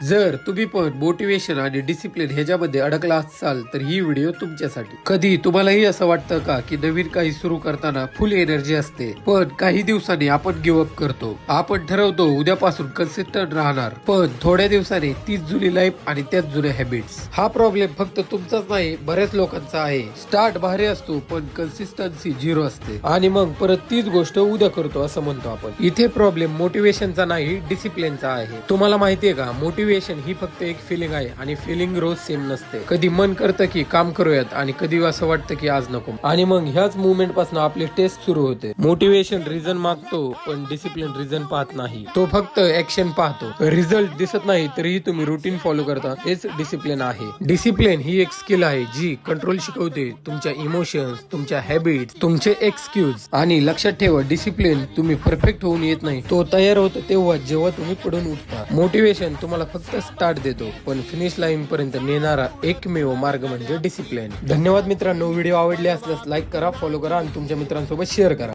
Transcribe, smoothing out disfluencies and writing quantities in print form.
जर तुम्ही पण मोटिवेशन आणि डिसिप्लिन ह्याच्यामध्ये अडकला असाल तर ही व्हिडिओ तुमच्यासाठी. कधी तुम्हालाही असं वाटतं का की नवीन काही सुरू करताना फुल एनर्जी असते, पण काही दिवसांनी आपण गिव्हअप करतो. आपण ठरवतो उद्यापासून कन्सिस्टंट राहणार, पण थोड्या दिवसांनी तीच जुनी लाईफ आणि त्याच जुन्या हॅबिट्स. हा प्रॉब्लेम फक्त तुमचाच नाही, बऱ्याच लोकांचा आहे. स्टार्ट भारी असतो पण कन्सिस्टन्सी झिरो असते आणि मग परत तीच गोष्ट उद्या करतो असं म्हणतो आपण. इथे प्रॉब्लेम मोटिवेशनचा नाही, डिसिप्लिनचा आहे. तुम्हाला माहितीये का, मोटिवेशन ही फक्त एक फिलिंग आहे आणि फिलिंग रोज सेम नसते. कधी मन करतं की काम करूयात आणि कधी असं वाटतं की आज नको. आणि मग ह्याच मुवमेंट पासून आपली टेस्ट सुरू होते. मोटिवेशन रिझन मागतो पण डिसिप्लिन रिझन पाहत नाही, तो फक्त ऍक्शन पाहतो. रिझल्ट दिसत नाही तरीही तुम्ही रुटीन फॉलो करता, हेच डिसिप्लिन आहे. डिसिप्लिन ही एक स्किल आहे जी कंट्रोल शिकवते तुमच्या इमोशन्स, तुमच्या हॅबिट्स, तुमचे एक्सक्यूज. आणि लक्षात ठेवा, डिसिप्लिन तुम्ही परफेक्ट होऊन येत नाही, तो तयार होतो तेव्हा जेव्हा तुम्ही पडून उठता. मोटिवेशन तुम्हाला फक्त स्टार्ट देतो, पण फिनिश लाईन पर्यंत नेणारा एकमेव मार्ग म्हणजे डिसिप्लिन. धन्यवाद मित्रांनो. व्हिडिओ आवडले असल्यास लाईक करा, फॉलो करा आणि तुमच्या मित्रांसोबत शेअर करा.